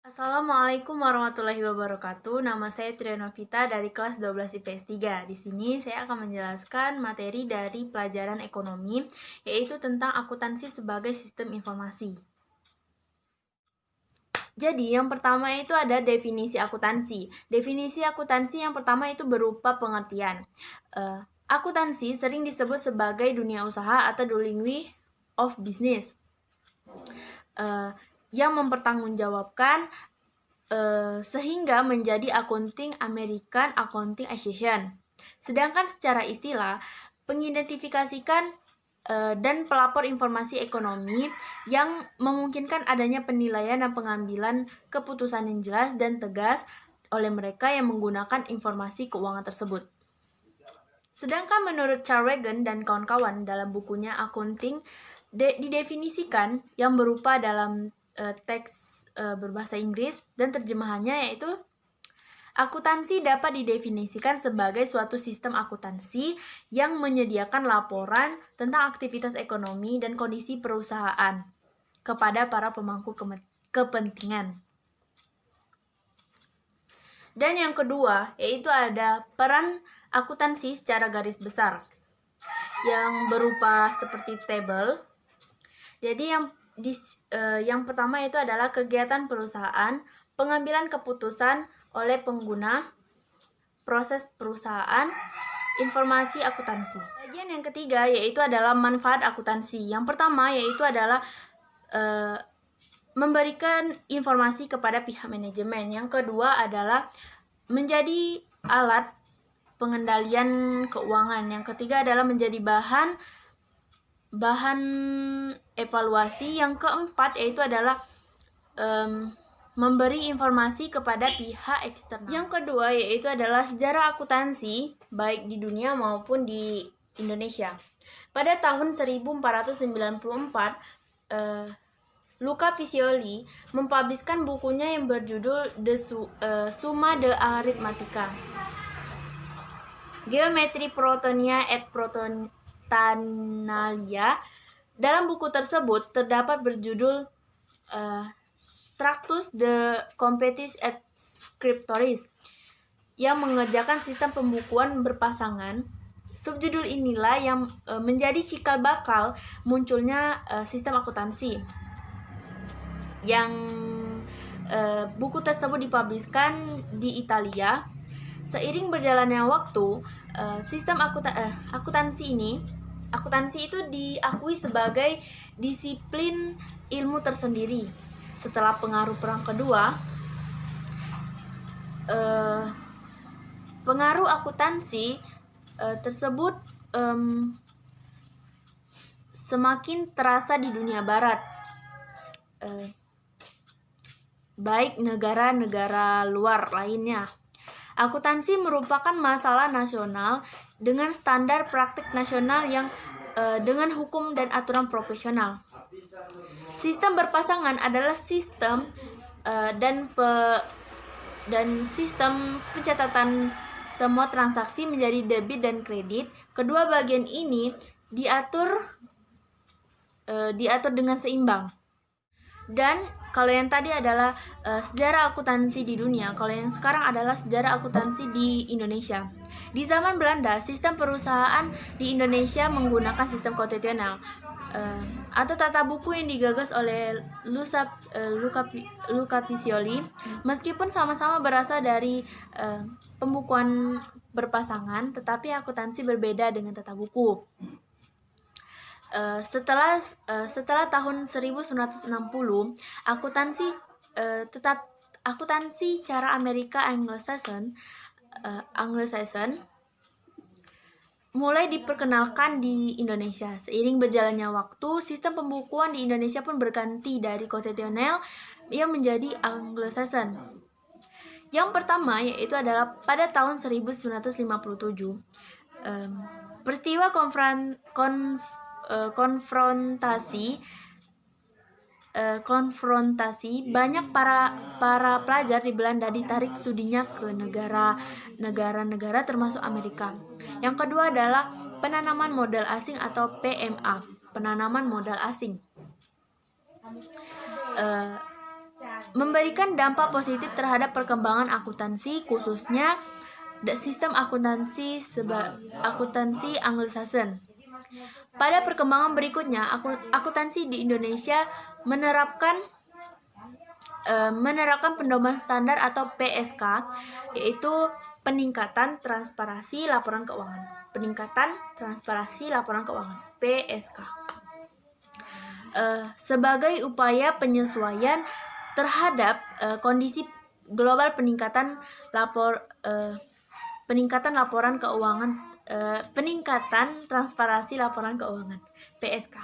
Assalamualaikum warahmatullahi wabarakatuh. Nama saya Trianovita dari kelas 12 IPS 3. Di sini saya akan menjelaskan materi dari pelajaran ekonomi, yaitu tentang akuntansi sebagai sistem informasi. Jadi, yang pertama itu ada definisi akuntansi. Definisi akuntansi yang pertama itu berupa pengertian. Akuntansi sering disebut sebagai dunia usaha atau doing of business, yang mempertanggungjawabkan sehingga menjadi Accounting American Accounting Association. Sedangkan secara istilah, mengidentifikasikan dan pelapor informasi ekonomi yang memungkinkan adanya penilaian dan pengambilan keputusan yang jelas dan tegas oleh mereka yang menggunakan informasi keuangan tersebut. Sedangkan menurut Charwagen dan kawan-kawan dalam bukunya Accounting didefinisikan yang berupa dalam teks berbahasa Inggris dan terjemahannya yaitu akuntansi dapat didefinisikan sebagai suatu sistem akuntansi yang menyediakan laporan tentang aktivitas ekonomi dan kondisi perusahaan kepada para pemangku kepentingan. Dan yang kedua yaitu ada peran akuntansi secara garis besar yang berupa seperti table. Jadi yang pertama itu adalah kegiatan perusahaan, pengambilan keputusan oleh pengguna, proses perusahaan, informasi akuntansi. Bagian yang ketiga yaitu adalah manfaat akuntansi. Yang pertama yaitu adalah memberikan informasi kepada pihak manajemen. Yang kedua adalah menjadi alat pengendalian keuangan. Yang ketiga adalah menjadi bahan evaluasi. Yang keempat yaitu adalah memberi informasi kepada pihak eksternal. Yang kedua yaitu adalah sejarah akuntansi baik di dunia maupun di Indonesia. Pada tahun 1494, Luca Piscioli mempubliskan bukunya yang berjudul Summa de Arithmetica, Geometri Protonia et Protanalia. Dalam buku tersebut terdapat berjudul Tractus de Completis et Scriptoris yang mengerjakan sistem pembukuan berpasangan. Subjudul inilah yang menjadi cikal bakal munculnya sistem akuntansi. Yang buku tersebut dipubliskan di Italia. Seiring berjalannya waktu, sistem akuntansi itu diakui sebagai disiplin ilmu tersendiri. Setelah pengaruh Perang Kedua, pengaruh akuntansi tersebut semakin terasa di dunia barat, baik negara-negara luar lainnya. Akuntansi merupakan masalah nasional dengan standar praktik nasional yang dengan hukum dan aturan profesional. Sistem berpasangan adalah sistem dan sistem pencatatan semua transaksi menjadi debit dan kredit. Kedua bagian ini diatur dengan seimbang. Dan kalau yang tadi adalah sejarah akuntansi di dunia, kalau yang sekarang adalah sejarah akuntansi di Indonesia. Di zaman Belanda, sistem perusahaan di Indonesia menggunakan sistem konvensional atau tata buku yang digagas oleh Luca Piscioli. Meskipun sama-sama berasal dari pembukuan berpasangan, tetapi akuntansi berbeda dengan tata buku. Setelah tahun 1960, akuntansi cara Amerika Anglo-Saxon mulai diperkenalkan di Indonesia. Seiring berjalannya waktu, sistem pembukuan di Indonesia pun berganti dari konvensional yang menjadi Anglo-Saxon. Yang pertama yaitu adalah pada tahun 1957, peristiwa konfrontasi banyak para pelajar di Belanda ditarik studinya ke negara-negara termasuk Amerika. Yang kedua adalah penanaman modal asing atau PMA, penanaman modal asing. memberikan dampak positif terhadap perkembangan akuntansi, khususnya sistem akuntansi Anglo-Saxon. Pada perkembangan berikutnya, akuntansi di Indonesia menerapkan pedoman standar atau PSK, yaitu peningkatan transparansi laporan keuangan. PSK. Sebagai upaya penyesuaian terhadap kondisi global peningkatan transparansi laporan keuangan. PSK.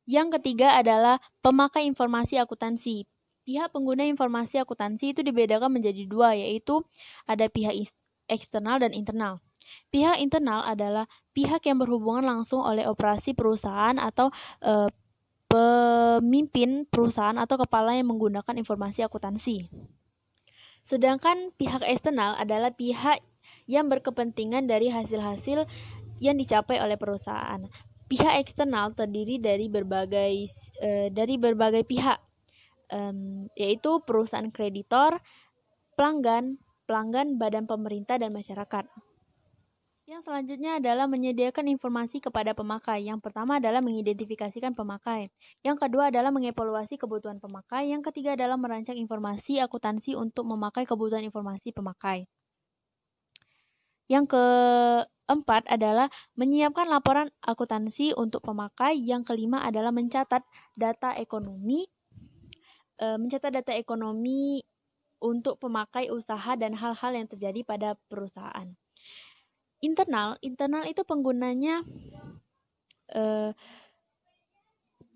Yang ketiga adalah pemakai informasi akuntansi. Pihak pengguna informasi akuntansi itu dibedakan menjadi dua, yaitu ada pihak eksternal dan internal. Pihak internal adalah pihak yang berhubungan langsung oleh operasi perusahaan atau pemimpin perusahaan atau kepala yang menggunakan informasi akuntansi. Sedangkan pihak eksternal adalah pihak yang berkepentingan dari hasil-hasil yang dicapai oleh perusahaan. Pihak eksternal terdiri dari berbagai pihak, yaitu perusahaan kreditor, pelanggan, badan pemerintah, dan masyarakat. Yang selanjutnya adalah menyediakan informasi kepada pemakai. Yang pertama adalah mengidentifikasikan pemakai. Yang kedua adalah mengevaluasi kebutuhan pemakai. Yang ketiga adalah merancang informasi akuntansi untuk memakai kebutuhan informasi pemakai. Yang keempat adalah menyiapkan laporan akuntansi untuk pemakai. Yang kelima adalah mencatat data ekonomi untuk pemakai usaha dan hal-hal yang terjadi pada perusahaan. Internal itu penggunanya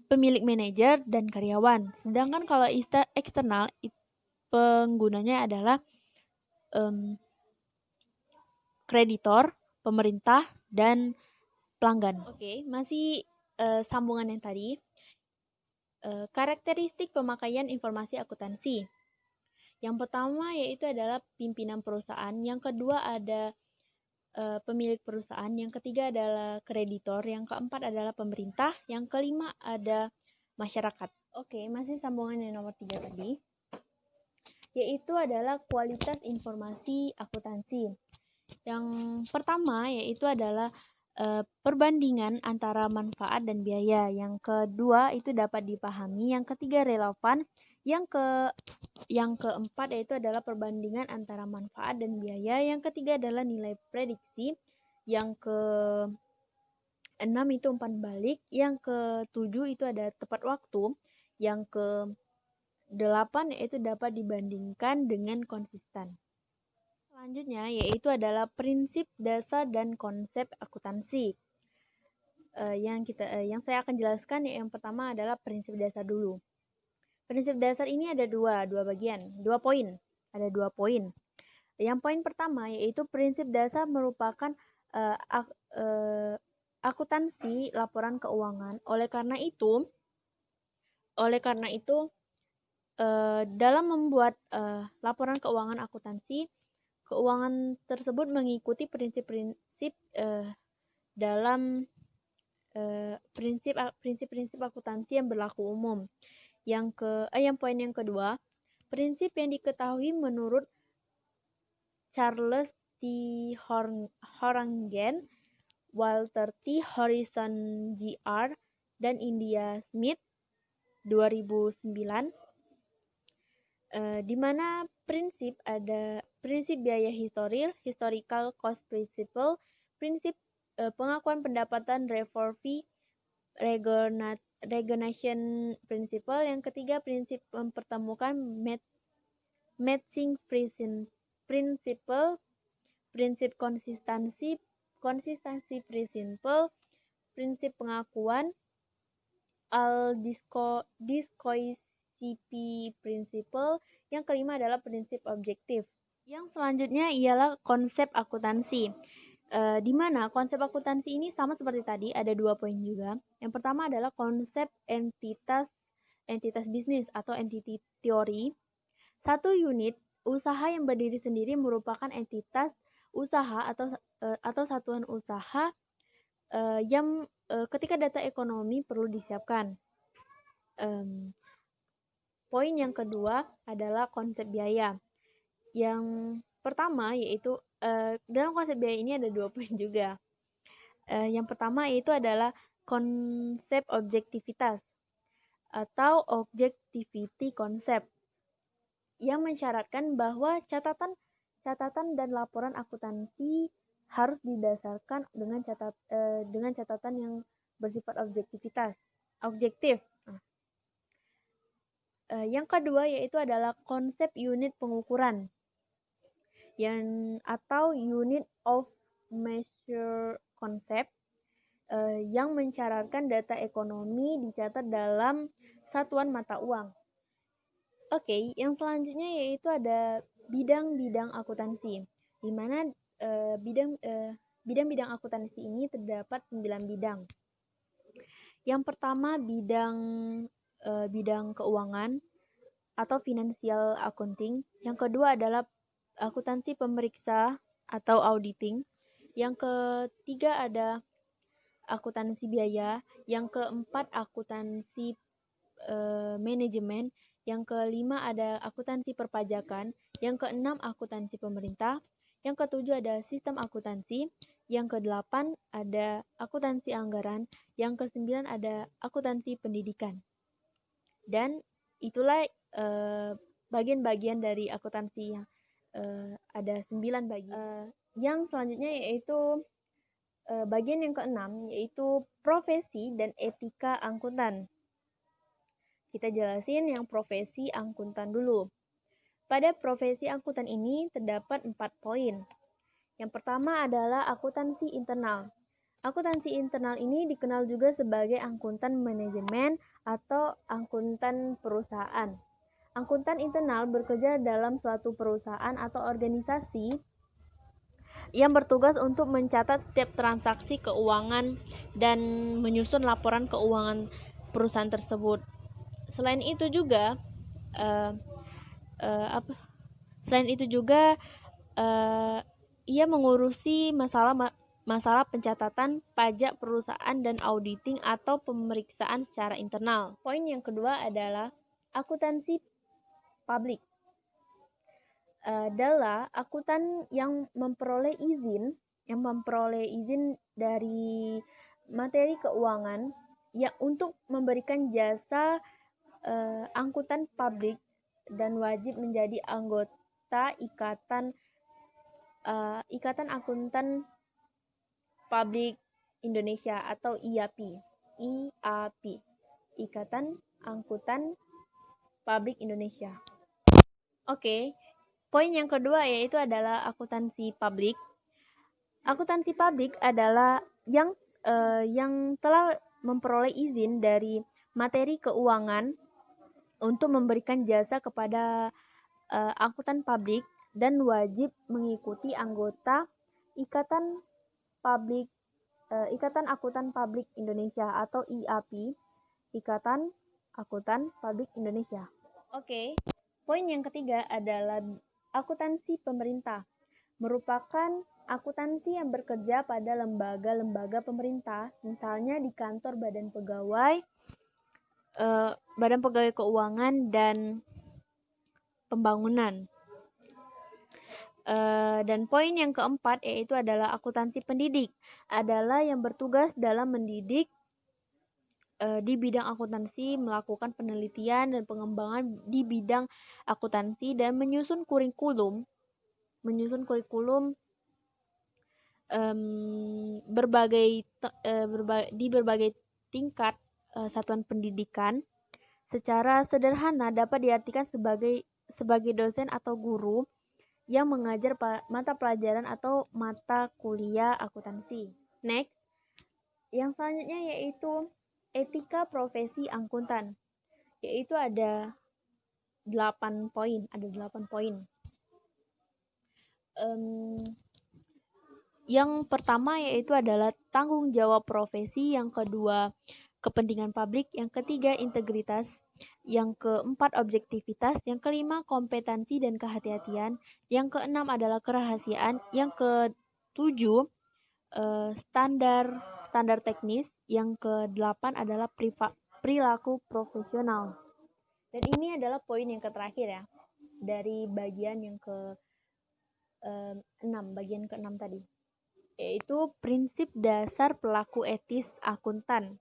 pemilik manajer dan karyawan. Sedangkan kalau eksternal penggunanya adalah kreditor, pemerintah, dan pelanggan. Oke, masih sambungan yang tadi. Karakteristik pemakaian informasi akuntansi. Yang pertama yaitu adalah pimpinan perusahaan. Yang kedua ada pemilik perusahaan. Yang ketiga adalah kreditor. Yang keempat adalah pemerintah. Yang kelima ada masyarakat. Oke, masih sambungan yang nomor 3 tadi, yaitu adalah kualitas informasi akuntansi. Yang pertama yaitu adalah perbandingan antara manfaat dan biaya. Yang kedua itu dapat dipahami. Yang ketiga relevan. Yang keempat yaitu adalah perbandingan antara manfaat dan biaya. Yang ketiga adalah nilai prediksi. Yang keenam itu umpan balik. Yang ketujuh itu ada tepat waktu. Yang kedelapan yaitu dapat dibandingkan dengan konsisten. Selanjutnya yaitu adalah prinsip dasar dan konsep akuntansi. Yang saya akan jelaskan yang pertama adalah prinsip dasar dulu. Prinsip dasar ini ada dua poin. Ada 2 poin. Yang poin pertama yaitu prinsip dasar merupakan akuntansi laporan keuangan. Oleh karena itu dalam membuat laporan keuangan akuntansi, keuangan tersebut mengikuti prinsip-prinsip dalam prinsip-prinsip akuntansi yang berlaku umum. Yang poin yang kedua, prinsip yang diketahui menurut Charles T. Horangen, Walter T. Harrison Jr., dan India Smith 2009, di mana prinsip biaya historical cost principle, prinsip pengakuan pendapatan recognition principle. Yang ketiga prinsip mempertemukan matching principle, prinsip konsistensi principle, prinsip pengakuan discoicity principle. Yang kelima adalah prinsip objektif. Yang selanjutnya ialah konsep akuntansi, di mana konsep akuntansi ini sama seperti tadi, ada 2 poin juga. Yang pertama adalah konsep entitas bisnis atau entity theory. Satu unit usaha yang berdiri sendiri merupakan entitas usaha atau satuan usaha yang ketika data ekonomi perlu disiapkan. Poin yang kedua adalah konsep biaya. Yang pertama yaitu dalam konsep biaya ini ada 2 poin juga. Yang pertama yaitu adalah konsep objektivitas atau objectivity concept yang mensyaratkan bahwa catatan dan laporan akuntansi harus didasarkan dengan catatan yang bersifat objektif. Yang kedua yaitu adalah konsep unit pengukuran atau unit of measure concept yang mensyaratkan data ekonomi dicatat dalam satuan mata uang. Oke, yang selanjutnya yaitu ada bidang-bidang akuntansi, di mana bidang-bidang akuntansi ini terdapat 9 bidang. Yang pertama bidang keuangan atau financial accounting. Yang kedua adalah akuntansi pemeriksa atau auditing. Yang ketiga ada akuntansi biaya. Yang keempat akuntansi manajemen. Yang kelima ada akuntansi perpajakan. Yang keenam akuntansi pemerintah. Yang ketujuh ada sistem akuntansi. Yang kedelapan ada akuntansi anggaran. Yang kesembilan ada akuntansi pendidikan. Dan itulah bagian-bagian dari akuntansi yang ada 9 bagian. Yang selanjutnya yaitu bagian yang keenam yaitu profesi dan etika akuntan. Kita jelasin yang profesi akuntan dulu. Pada profesi akuntan ini terdapat 4 poin. Yang pertama adalah akuntansi internal. Akuntansi internal ini dikenal juga sebagai akuntan manajemen atau akuntan perusahaan. Akuntan internal bekerja dalam suatu perusahaan atau organisasi yang bertugas untuk mencatat setiap transaksi keuangan dan menyusun laporan keuangan perusahaan tersebut. Selain itu juga ia mengurusi masalah pencatatan pajak perusahaan dan auditing atau pemeriksaan secara internal. Poin yang kedua adalah akuntansi publik. Adalah akuntan yang memperoleh izin dari materi keuangan yang untuk memberikan jasa akuntan publik dan wajib menjadi anggota Ikatan Akuntan Publik Indonesia atau IAP. Ikatan Akuntan Publik Indonesia. Oke, poin yang kedua yaitu adalah akuntansi publik. Akuntansi publik adalah yang telah memperoleh izin dari materi keuangan untuk memberikan jasa kepada akuntan publik dan wajib mengikuti anggota Ikatan Akuntan Publik Indonesia atau IAP, Ikatan Akuntan Publik Indonesia. Oke, poin yang ketiga adalah akuntansi pemerintah. Merupakan akuntansi yang bekerja pada lembaga-lembaga pemerintah, misalnya di kantor Badan Pegawai Keuangan dan Pembangunan. Dan poin yang keempat yaitu adalah akuntansi pendidik, adalah yang bertugas dalam mendidik di bidang akuntansi, melakukan penelitian dan pengembangan di bidang akuntansi dan menyusun kurikulum di berbagai tingkat satuan pendidikan. Secara sederhana dapat diartikan sebagai dosen atau guru yang mengajar mata pelajaran atau mata kuliah akuntansi. Next, yang selanjutnya yaitu etika profesi akuntan, yaitu ada 8 poin. Yang pertama yaitu adalah tanggung jawab profesi, yang kedua kepentingan publik, yang ketiga integritas, yang keempat objektivitas, yang kelima kompetensi dan kehati-hatian, yang keenam adalah kerahasiaan, yang ketujuh standar teknis, yang kedelapan adalah perilaku profesional. Dan ini adalah poin yang terakhir ya, dari bagian yang ke-6, bagian ke-6 tadi, yaitu prinsip dasar pelaku etis akuntan.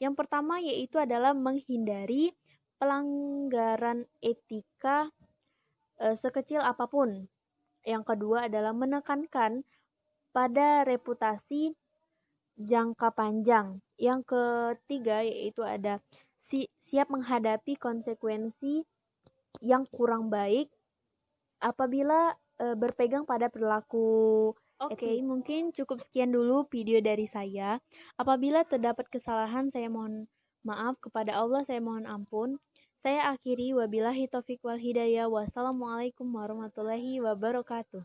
Yang pertama yaitu adalah menghindari pelanggaran etika sekecil apapun. Yang kedua adalah menekankan pada reputasi jangka panjang. Yang ketiga yaitu ada siap menghadapi konsekuensi yang kurang baik apabila berpegang pada perilaku Oke, mungkin cukup sekian dulu video dari saya. Apabila terdapat kesalahan, saya mohon maaf. Kepada Allah, saya mohon ampun. Saya akhiri, wabillahi taufiq wal hidayah. Wassalamualaikum warahmatullahi wabarakatuh.